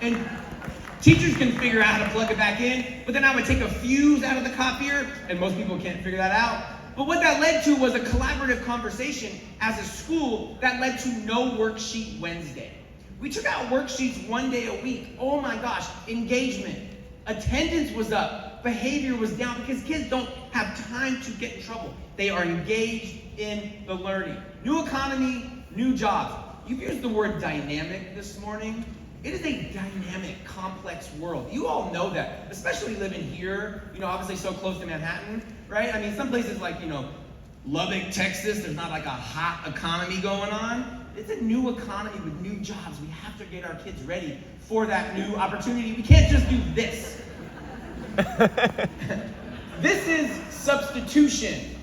And teachers can figure out how to plug it back in, but then I would take a fuse out of the copier, and most people can't figure that out. But what that led to was a collaborative conversation as a school that led to no worksheet Wednesday. We took out worksheets 1 day a week. Oh my gosh, engagement. Attendance was up. Behavior was down because kids don't have time to get in trouble. They are engaged in the learning. New economy, new jobs. You've used the word dynamic this morning. It is a dynamic, complex world. You all know that, especially living here, obviously so close to Manhattan, right? I mean, some places like, Lubbock, Texas, there's not like a hot economy going on. It's a new economy with new jobs. We have to get our kids ready for that new opportunity. We can't just do this. This is substitution.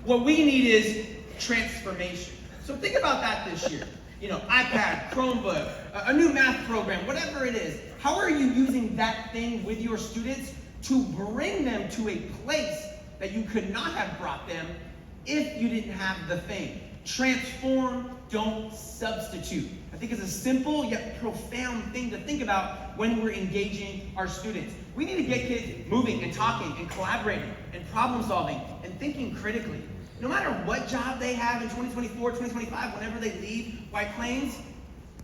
What we need is transformation. So think about that this year. iPad, Chromebook, a new math program, whatever it is. How are you using that thing with your students to bring them to a place that you could not have brought them if you didn't have the thing? Transform, don't substitute. I think it's a simple yet profound thing to think about when we're engaging our students. We need to get kids moving and talking and collaborating and problem solving and thinking critically. No matter what job they have in 2024, 2025, whenever they leave White Plains,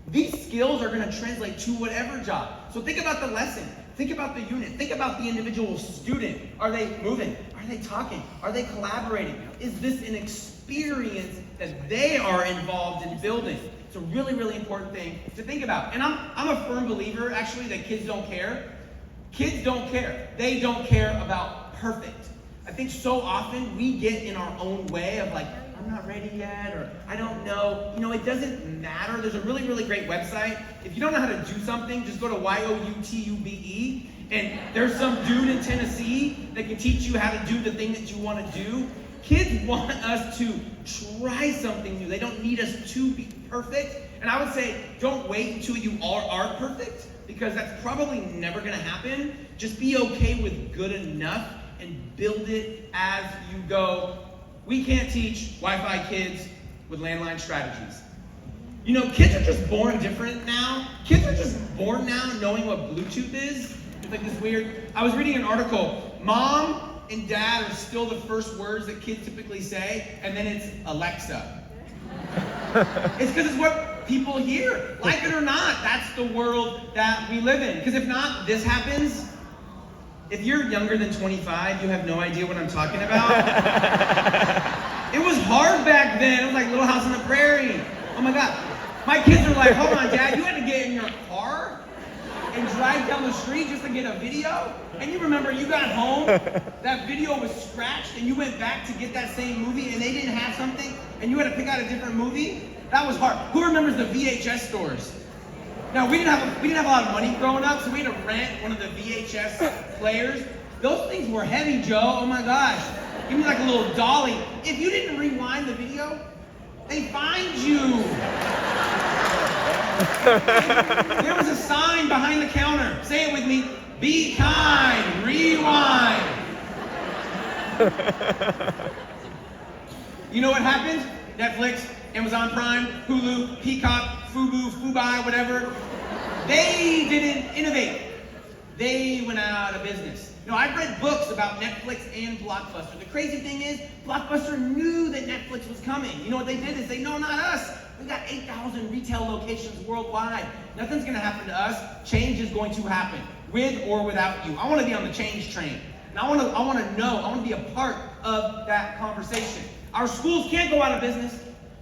these skills are going to translate to whatever job. So think about the lesson. Think about the unit. Think about the individual student. Are they moving? Are they talking? Are they collaborating? Is this an experience that they are involved in building? It's a really, really important thing to think about. And I'm a firm believer, actually, that kids don't care. Kids don't care. They don't care about perfect. I think so often we get in our own way of like, I'm not ready yet, or I don't know. It doesn't matter. There's a really, really great website. If you don't know how to do something, just go to YOUTUBE, and there's some dude in Tennessee that can teach you how to do the thing that you want to do. Kids want us to try something new. They don't need us to be perfect. And I would say, don't wait until you are perfect, because that's probably never going to happen. Just be okay with good enough and build it as you go. We can't teach Wi-Fi kids with landline strategies. Kids are just born different now. Kids are just born now knowing what Bluetooth is. It's like this weird. I was reading an article. Mom and dad are still the first words that kids typically say, and then it's Alexa. It's because it's what people hear. Like it or not, that's the world that we live in. Because if not, this happens. If you're younger than 25, you have no idea what I'm talking about. It was hard back then. It was like Little House on the Prairie. Oh my God. My kids are like, hold on, Dad, you had to get in your car and drive down the street just to get a video? And you remember you got home, that video was scratched, and you went back to get that same movie, and they didn't have something, and you had to pick out a different movie? That was hard. Who remembers the VHS stores? Now, we didn't have a lot of money growing up, so we had to rent one of the VHS players. Those things were heavy, Joe. Oh my gosh. Give me like a little dolly. If you didn't rewind the video, they find you. There was a sign behind the counter. Say it with me. Be kind. Rewind. You know what happened? Netflix, Amazon Prime, Hulu, Peacock, Fubu, Fubai, whatever. They didn't innovate. They went out of business. I've read books about Netflix and Blockbuster. The crazy thing is, Blockbuster knew that Netflix was coming. You know what they did is say, no, not us. We got 8,000 retail locations worldwide. Nothing's going to happen to us. Change is going to happen, with or without you. I want to be on the change train. And I want to be a part of that conversation. Our schools can't go out of business,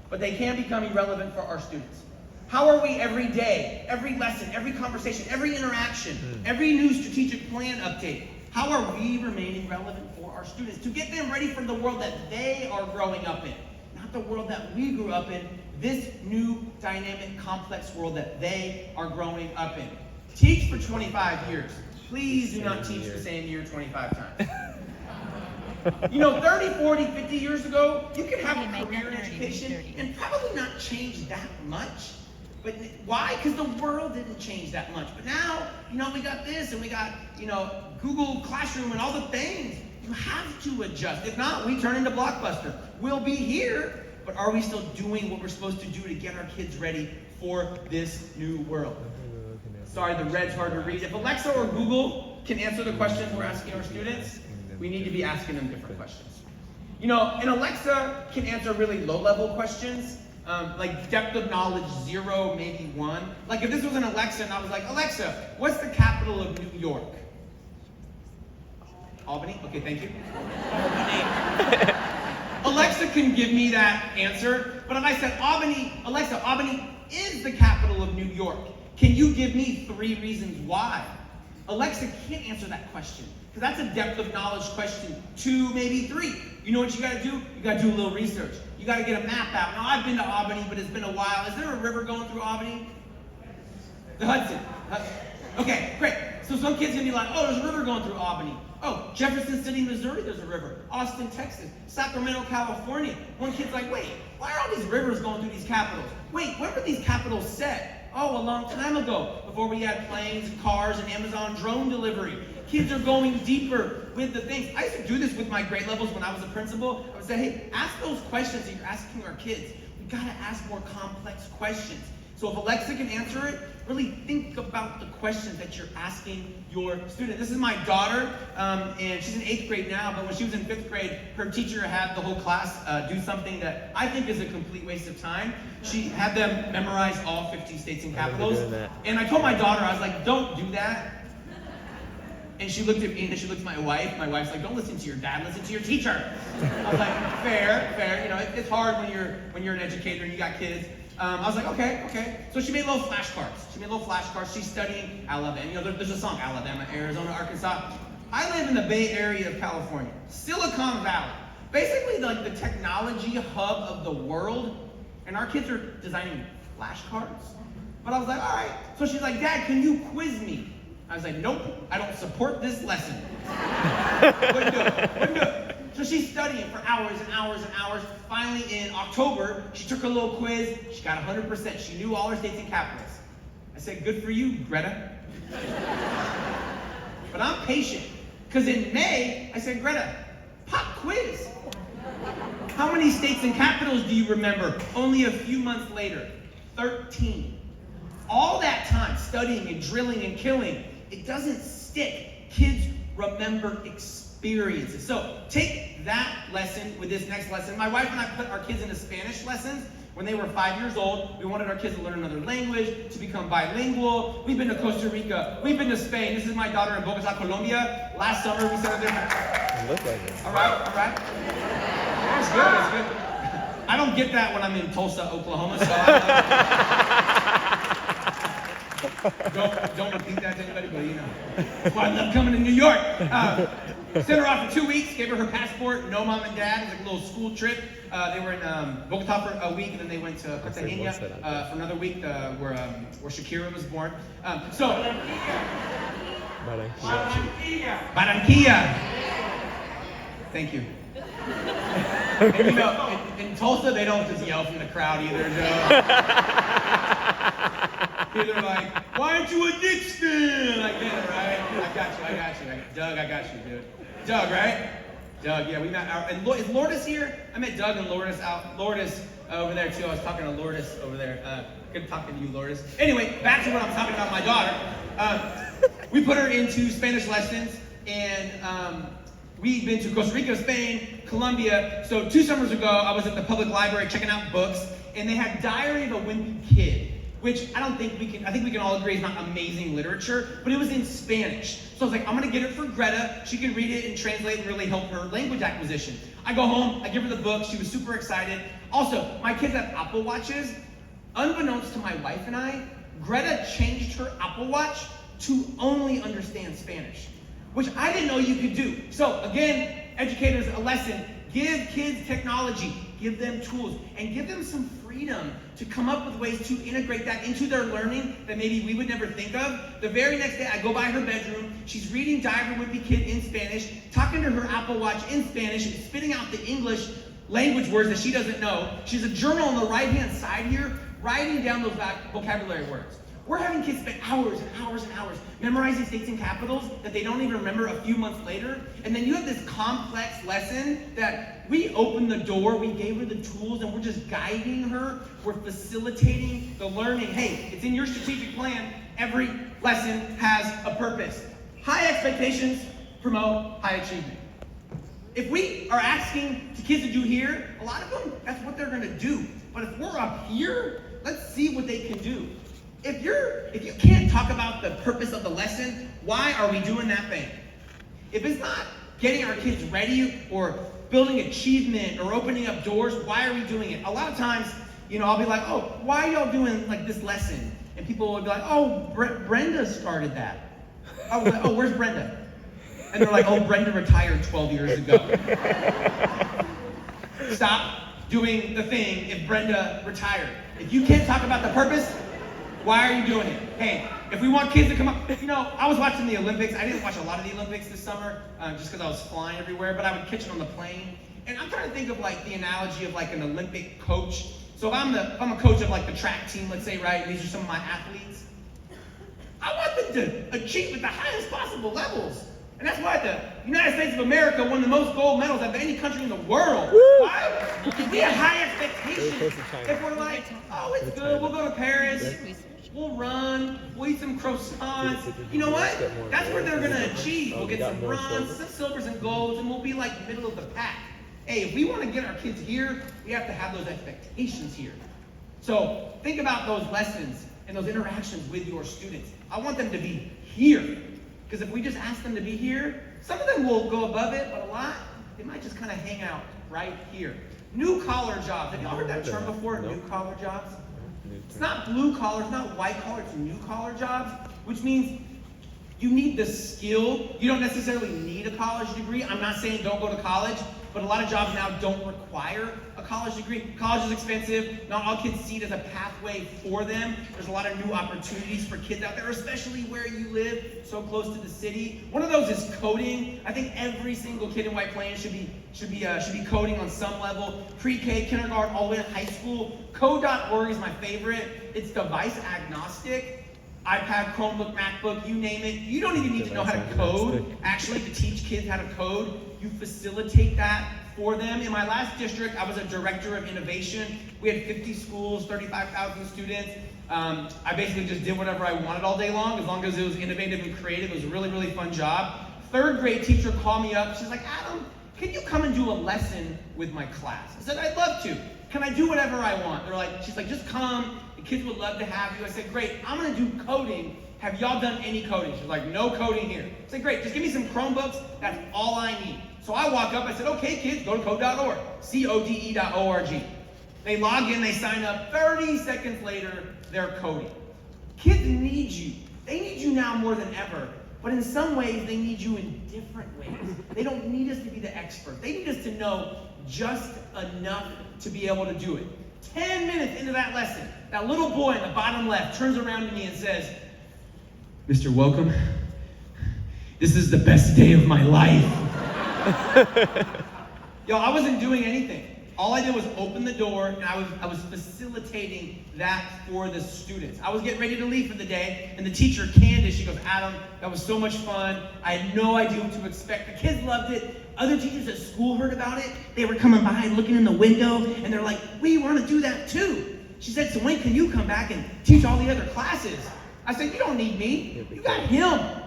but they can become irrelevant for our students. How are we every day, every lesson, every conversation, every interaction, every new strategic plan update? How are we remaining relevant for our students to get them ready for the world that they are growing up in? Not the world that we grew up in, this new, dynamic, complex world that they are growing up in. Teach for 25 years. Please do not teach the same year 25 times. 30, 40, 50 years ago, you could have a career in education and probably not change that much. But why? Because the world didn't change that much. But now, we got this and we got, Google Classroom and all the things. You have to adjust. If not, we turn into Blockbuster. We'll be here, but are we still doing what we're supposed to do to get our kids ready for this new world. Sorry, the red's hard to read. If Alexa or Google can answer the questions we're asking our students, we need to be asking them different questions. You know, and Alexa can answer really low-level questions, like depth of knowledge 0, maybe 1. Like if this was an Alexa and I was like, Alexa, what's the capital of New York? Albany? Okay, thank you. Albany. Alexa can give me that answer, but if I said Albany, Alexa, Albany is the capital of New York. Can you give me 3 reasons why? Alexa can't answer that question, because that's a depth of knowledge question, 2, maybe 3. You know what you gotta do? You gotta do a little research. You gotta get a map out. Now, I've been to Albany, but it's been a while. Is there a river going through Albany? The Hudson. Okay, great. So some kid's gonna be like, oh, there's a river going through Albany. Oh, Jefferson City, Missouri, there's a river. Austin, Texas. Sacramento, California. One kid's like, wait, why are all these rivers going through these capitals? Wait, when were these capitals set? Oh, a long time ago, before we had planes, cars, and Amazon drone delivery. Kids are going deeper with the things. I used to do this with my grade levels when I was a principal. I would say, hey, ask those questions that you're asking our kids. We gotta ask more complex questions. So if Alexa can answer it, really think about the questions that you're asking your student. This is my daughter, and she's in 8th grade now, but when she was in 5th grade, her teacher had the whole class do something that I think is a complete waste of time. She had them memorize all 50 states and capitals. And I told my daughter, I was like, don't do that. And she looked at me, and then she looked at my wife. My wife's like, don't listen to your dad, listen to your teacher. I was like, fair. You know, it's hard when you're an educator and you got kids. I was like, okay. So she made little flashcards. She's studying Alabama. You know, there's a song, Alabama, Arizona, Arkansas. I live in the Bay Area of California, Silicon Valley. Basically, like the technology hub of the world. And our kids are designing flashcards. But I was like, all right. So she's like, Dad, can you quiz me? I was like, nope, I don't support this lesson. Wouldn't do it. So she's studying for hours and hours and hours. Finally, in October, she took a little quiz. She got 100%. She knew all her states and capitals. I said, good for you, Greta. But I'm patient, because in May, I said, Greta, pop quiz. How many states and capitals do you remember? Only a few months later, 13. All that time studying and drilling and killing, it doesn't stick. Kids remember experiences. So take that lesson with this next lesson. My wife and I put our kids into Spanish lessons when they were 5 years old. We wanted our kids to learn another language, to become bilingual. We've been to Costa Rica. We've been to Spain. This is my daughter in Bogota, Colombia. Last summer we sent her there. Look like it. All right. It's good. I don't get that when I'm in Tulsa, Oklahoma, so don't repeat that to anybody, but you know. That's why I love coming to New York. Sent her off for 2 weeks, gave her her passport, no mom and dad. It was like a little school trip. They were in Bogota for a week, and then they went to Cartagena for another week, where Shakira was born. Barranquilla. Thank you. And you know, in Tulsa, they don't just yell from the crowd either, They're like, why aren't you a Knicks fan? Like that, right? I got you. Doug, I got you, dude. Doug, right? Doug, yeah, we met. And is Lourdes here? I met Doug and Lourdes over there too. I was talking to Lourdes over there. Good talking to you, Lourdes. Anyway, back to what I'm talking about, my daughter. We put her into Spanish lessons, and we've been to Costa Rica, Spain, Colombia. So 2 summers ago, I was at the public library checking out books, and they had Diary of a Wimpy Kid, which I think we can all agree is not amazing literature, but it was in Spanish. So I was like, I'm gonna get it for Greta. She can read it and translate and really help her language acquisition. I go home, I give her the book, she was super excited. Also, my kids have Apple Watches. Unbeknownst to my wife and I, Greta changed her Apple Watch to only understand Spanish, which I didn't know you could do. So again, educators, a lesson: give kids technology, give them tools, and give them some freedom to come up with ways to integrate that into their learning that maybe we would never think of. The very next day, I go by her bedroom, she's reading Diary of a Wimpy Kid in Spanish, talking to her Apple Watch in Spanish, and spitting out the English language words that she doesn't know. She's a journal on the right-hand side here, writing down those vocabulary words. We're having kids spend hours and hours and hours memorizing states and capitals that they don't even remember a few months later. And then you have this complex lesson that we opened the door, we gave her the tools, and we're just guiding her. We're facilitating the learning. Hey, it's in your strategic plan. Every lesson has a purpose. High expectations promote high achievement. If we are asking the kids to do here, a lot of them, that's what they're going to do. But if we're up here, let's see what they can do. If you can't talk about the purpose of the lesson, why are we doing that thing? If it's not getting our kids ready or building achievement or opening up doors, why are we doing it? A lot of times, I'll be like, oh, why are y'all doing like this lesson? And people will be like, oh, Brenda started that. Oh, where's Brenda? And they're like, oh, Brenda retired 12 years ago. Stop doing the thing if Brenda retired. If you can't talk about the purpose, why are you doing it? Hey, if we want kids to come up, I was watching the Olympics. I didn't watch a lot of the Olympics this summer just because I was flying everywhere, but I would catch it on the plane. And I'm trying to think of like the analogy of like an Olympic coach. So if I'm a coach of like the track team, let's say, right, and these are some of my athletes, I want them to achieve at the highest possible levels. And that's why the United States of America won the most gold medals of any country in the world. Why? Because we have high expectations. If we're like, oh, it's good, we'll go to Paris, we'll run, we'll eat some croissants. You know what? That's where they're going to achieve. We'll get some bronze, some silvers and golds, and we'll be like middle of the pack. Hey, if we want to get our kids here, we have to have those expectations here. So think about those lessons and those interactions with your students. I want them to be here. Because if we just ask them to be here, some of them will go above it, but a lot, they might just kind of hang out right here. New collar jobs. Have y'all heard that term before, new collar jobs? It's not blue collar, it's not white collar, it's new collar jobs, which means you need the skill. You don't necessarily need a college degree. I'm not saying don't go to college, but a lot of jobs now don't require a college degree. College is expensive. Not all kids see it as a pathway for them. There's a lot of new opportunities for kids out there, especially where you live, so close to the city. One of those is coding. I think every single kid in White Plains should be coding on some level. Pre-K, kindergarten, all the way to high school. Code.org is my favorite. It's device agnostic. iPad, Chromebook, MacBook, you name it. You don't even need to know how to code, actually, to teach kids how to code. You facilitate that for them. In my last district, I was a director of innovation. We had 50 schools, 35,000 students. I basically just did whatever I wanted all day long as it was innovative and creative. It was a really, really fun job. Third grade teacher called me up. She's like, Adam, can you come and do a lesson with my class? I said, I'd love to. Can I do whatever I want? She's like, just come. The kids would love to have you. I said, great, I'm going to do coding. Have y'all done any coding? She's like, no coding here. I said, great, just give me some Chromebooks. That's all I need. So I walk up, I said, okay, kids, go to code.org, code.org. They log in, they sign up. 30 seconds later, they're coding. Kids need you. They need you now more than ever. But in some ways, they need you in different ways. They don't need us to be the expert. They need us to know just enough to be able to do it. 10 minutes into that lesson, that little boy in the bottom left turns around to me and says, Mr. Welcome, this is the best day of my life. Yo, I wasn't doing anything. All I did was open the door, and I was facilitating that for the students. I was getting ready to leave for the day, and the teacher, Candace, she goes, Adam, that was so much fun. I had no idea what to expect. The kids loved it. Other teachers at school heard about it. They were coming by and looking in the window, and they're like, we want to do that too. She said, so when can you come back and teach all the other classes? I said, you don't need me. You got him.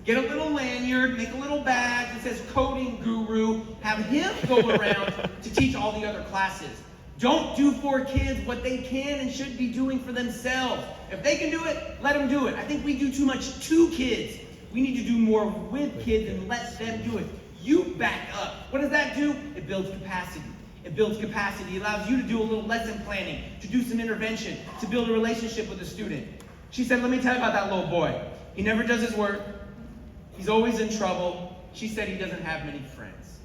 Get a little lanyard, make a little badge that says Coding Guru. Have him go around to teach all the other classes. Don't do for kids what they can and should be doing for themselves. If they can do it, let them do it. I think we do too much to kids. We need to do more with kids and let them do it. You back up. What does that do? It builds capacity. It builds capacity. It allows you to do a little lesson planning, to do some intervention, to build a relationship with a student. She said, let me tell you about that little boy. He never does his work. He's always in trouble. She said he doesn't have many friends.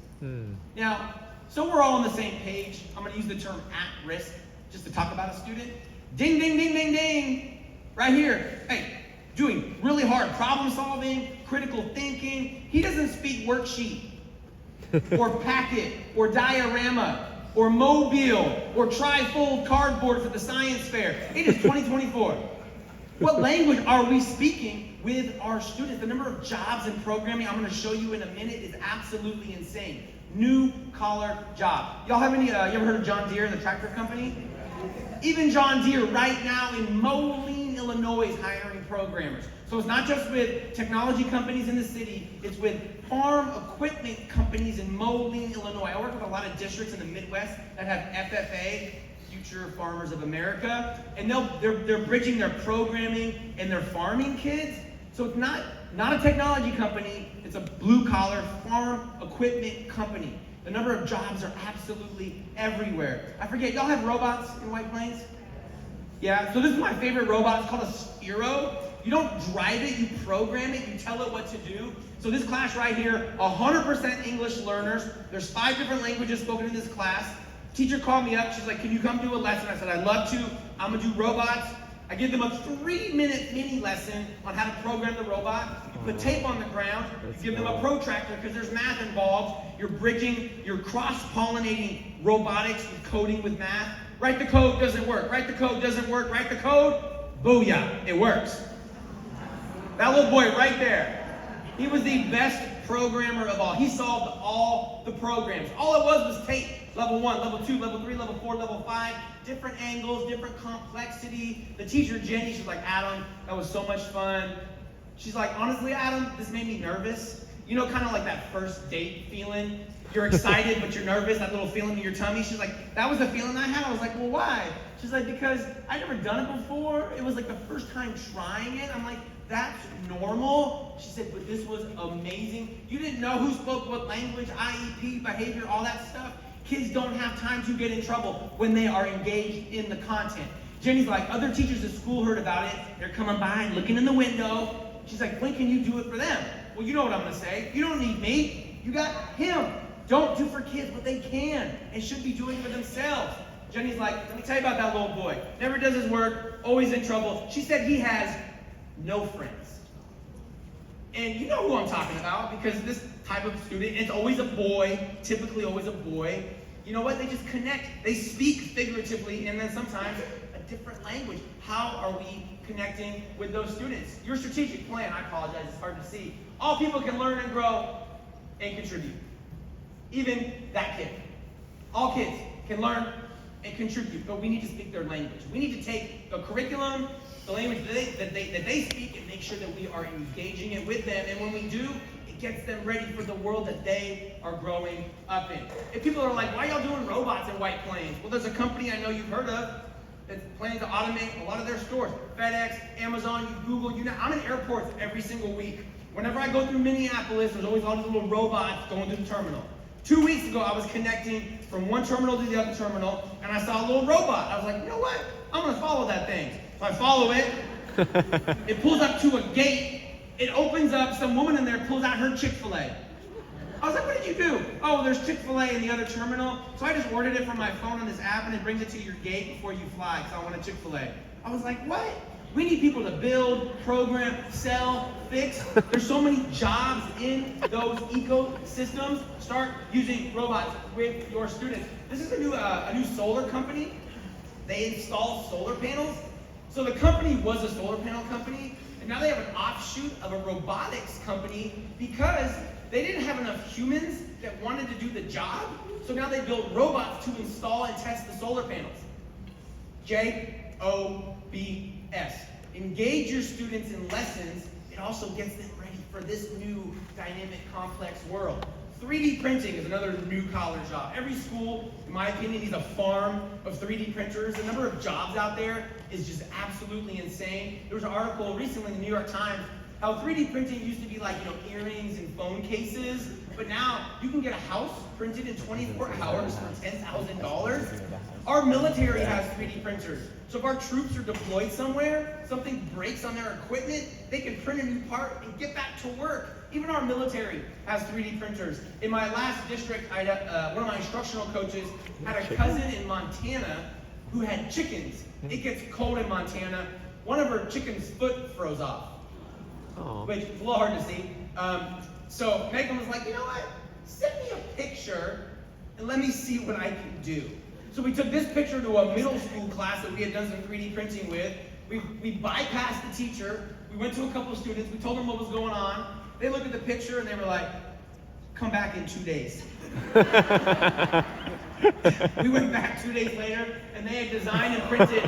Now, so we're all on the same page. I'm going to use the term at risk just to talk about a student. Ding, ding, ding, ding, ding. Right here. Hey, doing really hard problem solving, critical thinking. He doesn't speak worksheet or packet or diorama or mobile or tri-fold cardboard for the science fair. It is 2024. What language are we speaking with our students? The number of jobs in programming I'm going to show you in a minute is absolutely insane. New collar job. Y'all have any, you ever heard of John Deere, the tractor company? Even John Deere right now in Moline, Illinois is hiring programmers. So it's not just with technology companies in the city, it's with farm equipment companies in Moline, Illinois. I work with a lot of districts in the Midwest that have FFA, Future Farmers of America, and they're bridging their programming and their farming kids. So it's not a technology company, it's a blue-collar farm equipment company. The number of jobs are absolutely everywhere. I forget, y'all have robots in White Plains? Yeah, so this is my favorite robot. It's called a Sphero. You don't drive it, you program it, you tell it what to do. So this class right here, 100% English learners. There's 5 different languages spoken in this class. Teacher called me up, she's like, can you come do a lesson? I said, I'd love to. I'm gonna do robots. I give them a 3-minute mini lesson on how to program the robot. You put tape on the ground, you give them a protractor because there's math involved. You're bridging, you're cross-pollinating robotics with coding with math. Write the code, doesn't work. Write the code, doesn't work. Write the code, booyah, it works. That little boy right there, he was the best programmer of all. He solved all the programs. All it was tape. Level 1, level 2, level 3, level 4, level 5, different angles, different complexity. The teacher, Jenny, she's like, Adam, that was so much fun. She's like, honestly, Adam, this made me nervous. You know, kind of like that first date feeling. You're excited, but you're nervous, that little feeling in your tummy. She's like, that was the feeling I had. I was like, well, why? She's like, because I'd never done it before. It was like the first time trying it. I'm like, that's normal. She said, but this was amazing. You didn't know who spoke what language, IEP, behavior, all that stuff. Kids don't have time to get in trouble when they are engaged in the content. Jenny's like, other teachers at school heard about it. They're coming by and looking in the window. She's like, when can you do it for them? Well, you know what I'm going to say. You don't need me. You got him. Don't do for kids what they can and should be doing for themselves. Jenny's like, let me tell you about that little boy. Never does his work, always in trouble. She said he has no friends. And you know who I'm talking about because this type of student, it's always a boy, typically always a boy. You know what? They just connect. They speak figuratively and then sometimes a different language. How are we connecting with those students? Your strategic plan, I apologize, it's hard to see. All people can learn and grow and contribute. Even that kid. All kids can learn and contribute, but we need to speak their language. We need to take the curriculum, the language that they speak, and make sure that we are engaging it with them. And when we do, it gets them ready for the world that they are growing up in. If people are like, why y'all doing robots in White Plains? Well, there's a company I know you've heard of that's planning to automate a lot of their stores. FedEx, Amazon, you Google, you know. I'm in airports every single week. Whenever I go through Minneapolis, there's always all these little robots going through the terminal. 2 weeks ago, I was connecting from one terminal to the other terminal, and I saw a little robot. I was like, you know what? I'm going to follow that thing. So I follow it. It pulls up to a gate. It opens up. Some woman in there pulls out her Chick-fil-A. I was like, what did you do? Oh, there's Chick-fil-A in the other terminal. So I just ordered it from my phone on this app, and it brings it to your gate before you fly, because I want a Chick-fil-A. I was like, what? We need people to build, program, sell, fix. There's so many jobs in those ecosystems. Start using robots with your students. This is a new solar company. They install solar panels. So the company was a solar panel company, and now they have an offshoot of a robotics company because they didn't have enough humans that wanted to do the job. So now they build robots to install and test the solar panels. JOB. Engage your students in lessons. It also gets them ready for this new dynamic, complex world. 3D printing is another new collar job. Every school, in my opinion, needs a farm of 3D printers. The number of jobs out there is just absolutely insane. There was an article recently in the New York Times how 3D printing used to be like, earrings and phone cases, but now you can get a house printed in 24 hours for $10,000. Our military has 3D printers. So if our troops are deployed somewhere, something breaks on their equipment, they can print a new part and get back to work. Even our military has 3D printers. In my last district, one of my instructional coaches had a cousin in Montana who had chickens. It gets cold in Montana. One of her chicken's foot froze off. Which is a little hard to see. So Megan was like, you know what? Send me a picture and let me see what I can do. So we took this picture to a middle school class that we had done some 3D printing with. We bypassed the teacher. We went to a couple of students. We told them what was going on. They looked at the picture and they were like, come back in 2 days. We went back 2 days later and they had designed and printed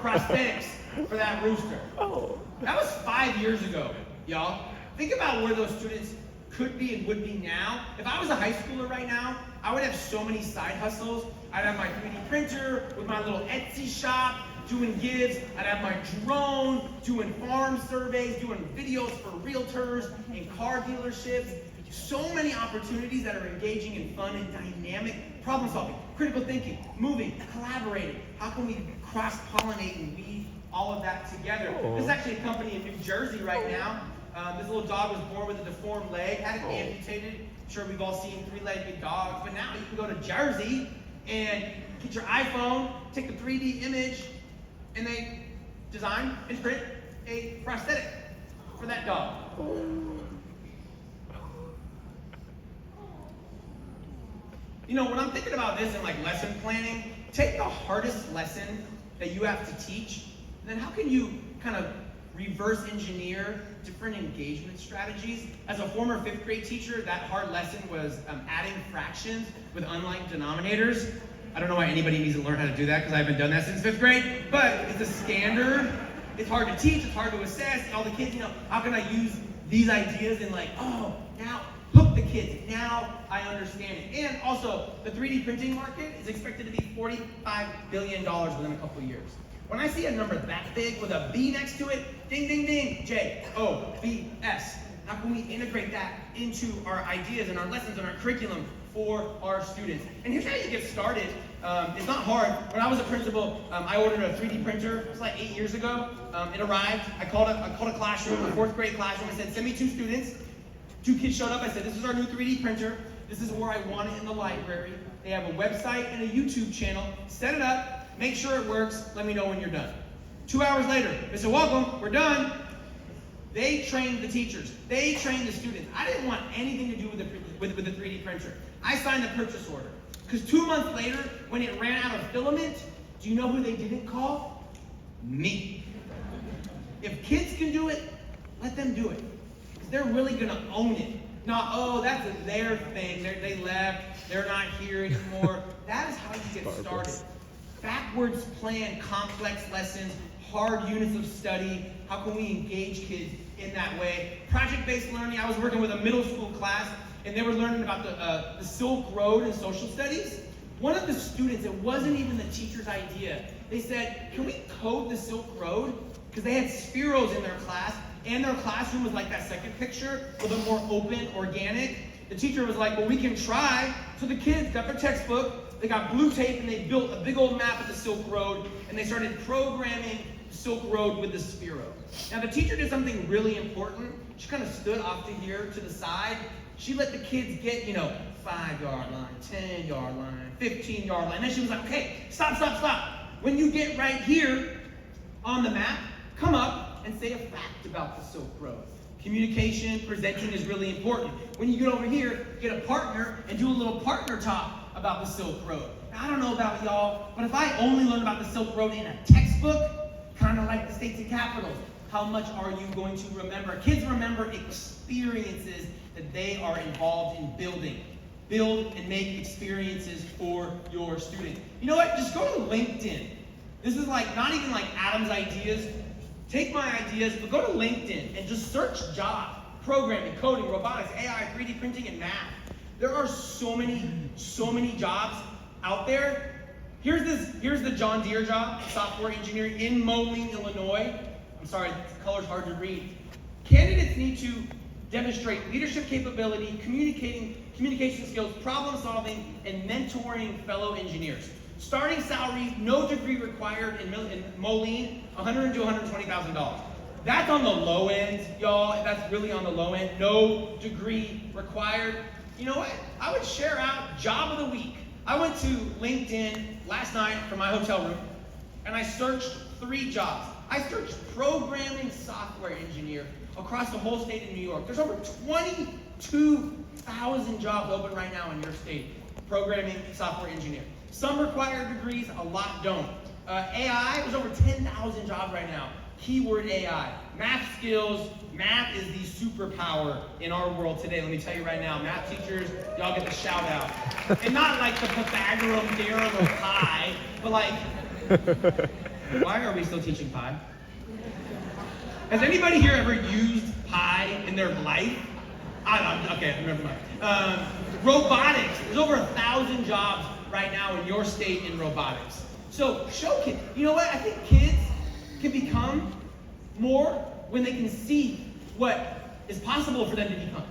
prosthetics for that rooster. Oh. That was 5 years ago, y'all. Think about where those students could be and would be now. If I was a high schooler right now, I would have so many side hustles. I'd have my 3D printer with my little Etsy shop, doing gigs. I'd have my drone, doing farm surveys, doing videos for realtors and car dealerships. So many opportunities that are engaging and fun and dynamic. Problem solving, critical thinking, moving, collaborating. How can we cross-pollinate and weave all of that together? Oh. This is actually a company in New Jersey right now. This little dog was born with a deformed leg, had it amputated. I'm sure we've all seen three-legged dogs, but now you can go to Jersey and get your iPhone, take a 3D image, and they design and print a prosthetic for that dog. You know, when I'm thinking about this and like lesson planning, take the hardest lesson that you have to teach, and then how can you kind of reverse engineer different engagement strategies? As a former 5th grade teacher, that hard lesson was adding fractions with unlike denominators. I don't know why anybody needs to learn how to do that because I haven't done that since 5th grade, but it's a standard. It's hard to teach, it's hard to assess. All the kids, you know, how can I use these ideas and like, oh, now hook the kids. Now I understand it. And also, the 3D printing market is expected to be $45 billion within a couple of years. When I see a number that big with a B next to it, ding, ding, ding, J-O-B-S. How can we integrate that into our ideas and our lessons and our curriculum for our students? And here's how you get started. It's not hard. When I was a principal, I ordered a 3D printer. It was like 8 years ago. It arrived. I called a classroom, a 4th grade classroom. I said, send me 2 students. 2 kids showed up. I said, this is our new 3D printer. This is where I want it in the library. They have a website and a YouTube channel. Set it up. Make sure it works. Let me know when you're done. 2 hours later, they said, welcome, we're done. They trained the teachers. They trained the students. I didn't want anything to do with the 3D printer. I signed the purchase order. Because 2 months later, when it ran out of filament, do you know who they didn't call? Me. If kids can do it, let them do it. Because they're really going to own it. Not, oh, that's their thing. They left. They're not here anymore. That is how you get started. Backwards plan complex lessons, hard units of study. How can we engage kids in that way? Project-based learning. I was working with a middle school class, and they were learning about the Silk Road in social studies. One of the students, it wasn't even the teacher's idea. They said, can we code the Silk Road? Because they had spheros in their class, and their classroom was like that second picture, a little bit more open, organic. The teacher was like, well, we can try. So the kids got their textbook, they got blue tape, and they built a big old map of the Silk Road, and they started programming the Silk Road with the Sphero. Now the teacher did something really important. She kind of stood off to here, to the side. She let the kids get, 5-yard line, 10-yard line, 15-yard line. And then she was like, okay, stop. When you get right here on the map, come up and say a fact about the Silk Road. Communication, presenting is really important. When you get over here, get a partner and do a little partner talk about the Silk Road. Now, I don't know about y'all, but if I only learn about the Silk Road in a textbook, kind of like the states and capitals, how much are you going to remember? Kids remember experiences that they are involved in building. Build and make experiences for your students. You know what? Just go to LinkedIn. This is not even like Adam's ideas. Take my ideas, but go to LinkedIn and just search job, programming, coding, robotics, AI, 3D printing, and math. There are so many jobs out there. Here's the John Deere job, software engineering in Moline, Illinois. I'm sorry, the color's hard to read. Candidates need to demonstrate leadership capability, communication skills, problem solving, and mentoring fellow engineers. Starting salary, no degree required in Moline, $100,000 to $120,000. That's on the low end, y'all. That's really on the low end. No degree required. You know what? I would share out job of the week. I went to LinkedIn last night from my hotel room, and I searched 3 jobs. I searched programming software engineer across the whole state of New York. There's over 22,000 jobs open right now in your state, programming software engineer. Some require degrees, a lot don't. AI, there's over 10,000 jobs right now Keyword AI. Math skills. Math is the superpower in our world today. Let me tell you right now, math teachers, y'all get the shout out. And not like the Pythagorean theorem of pi, but like, why are we still teaching pi? Has anybody here ever used pi in their life? Okay, never mind. Robotics. There's over 1,000 jobs right now in your state in robotics. So show kids. You know what? I think kids can become more when they can see what is possible for them to become.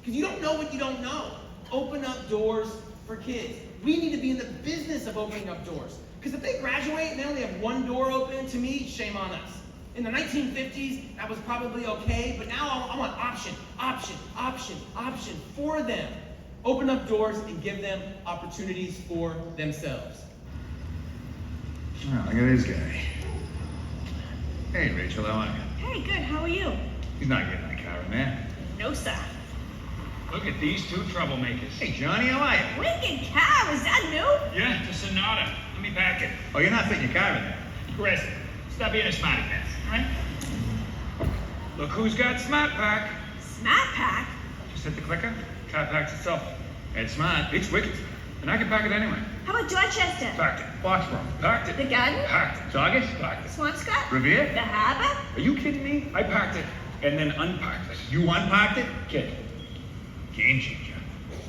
Because you don't know what you don't know. Open up doors for kids. We need to be in the business of opening up doors. Because if they graduate and they only have one door open, to me, shame on us. In the 1950s, that was probably okay, but now I want option for them. Open up doors and give them opportunities for themselves. Oh, look at this guy. Hey, Rachel, how are you? Hey, good. How are you? He's not getting in the car in there. No, sir. Look at these two troublemakers. Hey, Johnny, how are you? Wicked car. Is that new? Yeah, the Sonata. Let me back it. Oh, you're not fitting your car in there. Chris, stop being a smarty pants, all right? Look who's got Smart Pack. Smart pack. Just hit the clicker. Car packs itself. It's smart. It's wicked. And I can pack it anyway. How about Dorchester? Packed it. Foxborough. Packed it. The Garden? Packed it. Saugus? Packed it. Swampscott? Revere? The Harbor? Are you kidding me? I packed it and then unpacked it. You unparked it? Kid. Game changer.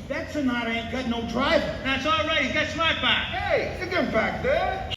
That Sonata ain't got no driver. That's all right. He's got smart pack. Hey, stick him back there.